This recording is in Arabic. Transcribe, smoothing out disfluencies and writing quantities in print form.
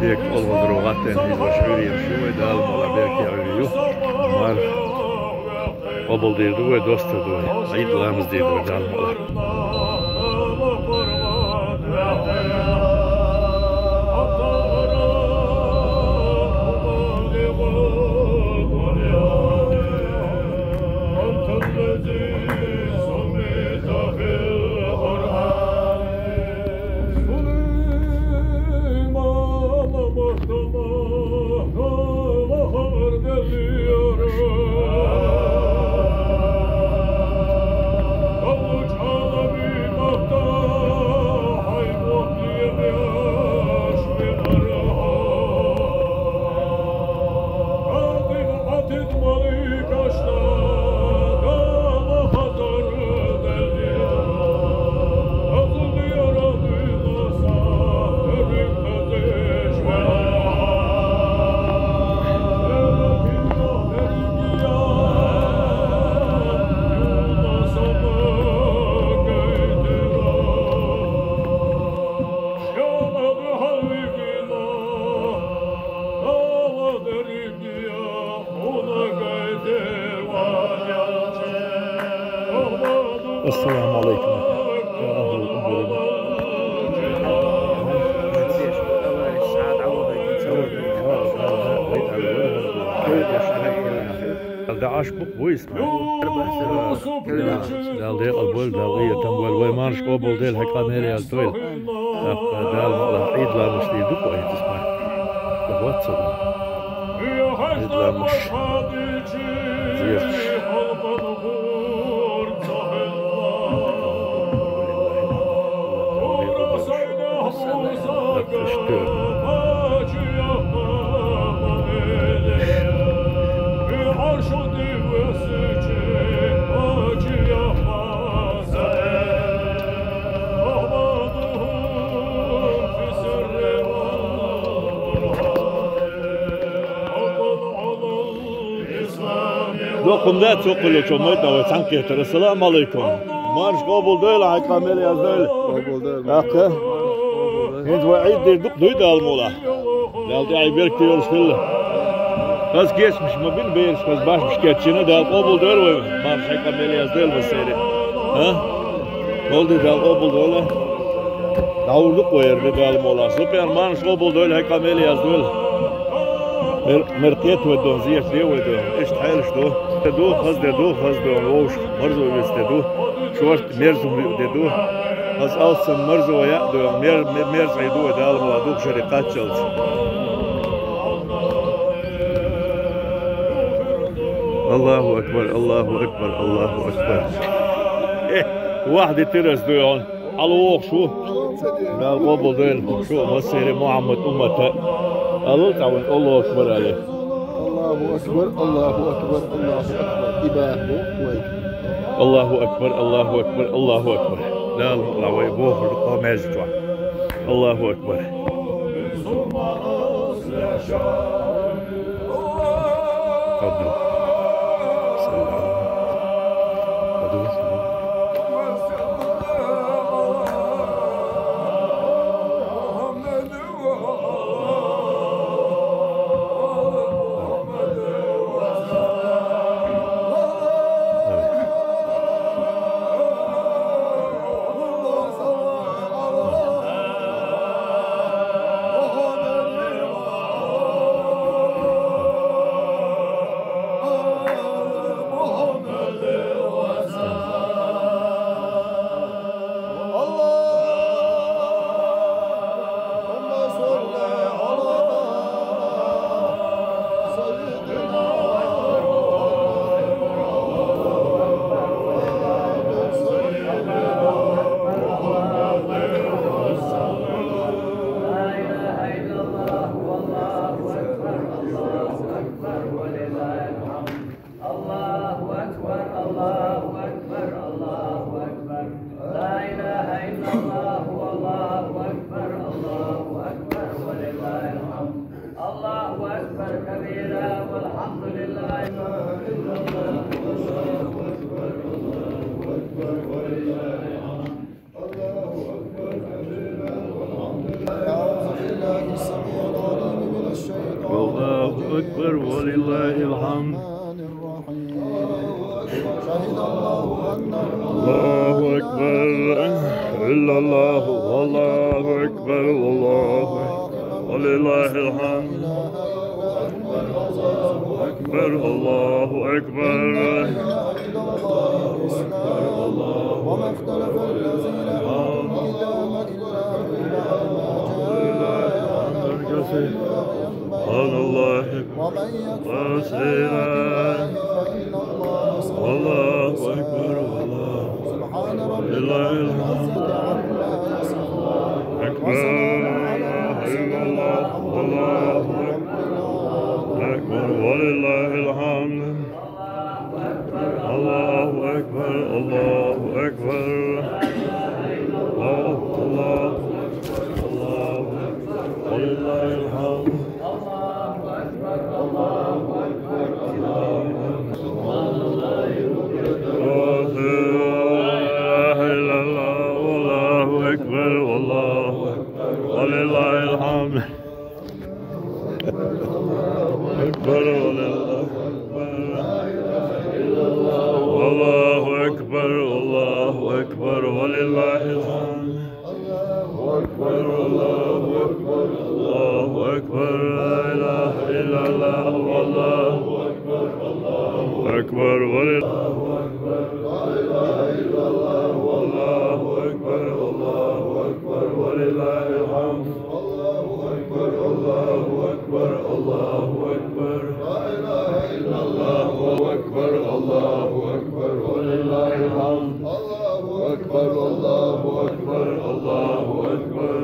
Direkt olmadı rogatten hiç baş göreyim şu ve dal mala belki arıyor. Mal obol değildi ve dosturdu. Ayıtlarımız değildi ve dal mala. Esselamu Aleyküm. ده عاشق كويس دال ديال البول دال تنبول وي مارش قبل ديال هكا ميري التويل دال عيد لا مش دي دوكو هي تسمع واتس عيد لا مش زيرش Dokundat sokullu çomoyt da sanki yeter. Esselamu Aleyküm. Marş kabul değil, hakameli yaz değil. Kabul değil. Hakkı. Hiç vaid dirdik duydu almola. Daldı ayberk diyoruz kıllı. Kaz geçmiş mi bin beyir, kaz başmış geçtiğine dal kabul değil mi? Marş hakameli yaz değil mi seyri? Ha? Oldu dal kabul değil. Davurduk o yerde dal mola. Süper marş kabul değil, hakameli yaz değil. مرتيت ودون زيح دي ودون ايش تحالش دو خاص دو ووش مرزو يستدو شورت مرزو دو خاص أوصل مرزو ويأدو مرز عيدو دال موادوك شركات شلت الله أكبر الله أكبر الله أكبر. واحدة ترس دويون على ووق شو قال قبل دين شو مسيري محمد أمته الله تعود الله أكبر عليه. الله أكبر الله أكبر الله أكبر إباه الله أكبر الله أكبر الله أكبر. لا لا ويبوه القامز جوا الله أكبر. تفضل. أكبر ولله الحمد. الله أكبر إلا الله والله أكبر والله ولله الحمد. أكبر الله أكبر. وما اختلف الذين أوتوا الكتاب إلا الله ومن يكفر والله أكبر والله سبحان ربك لله الحمد. أكبر إلا الله والله أكبر ولله الحمد. الله أكبر الله أكبر الله الله الله ولله الحمد. ولله الحمد. أكبر ولله الله أكبر الله أكبر ولله الحمد. أكبر الله أكبر الله أكبر لا إله إلا الله والله أكبر الله أكبر ولله لا إله إلا الله والله أكبر الله أكبر ولله الحمد. الله أكبر الله أكبر الله أكبر لا إله إلا الله أكبر الله أكبر ولله الحمد. الله أكبر الله أكبر الله أكبر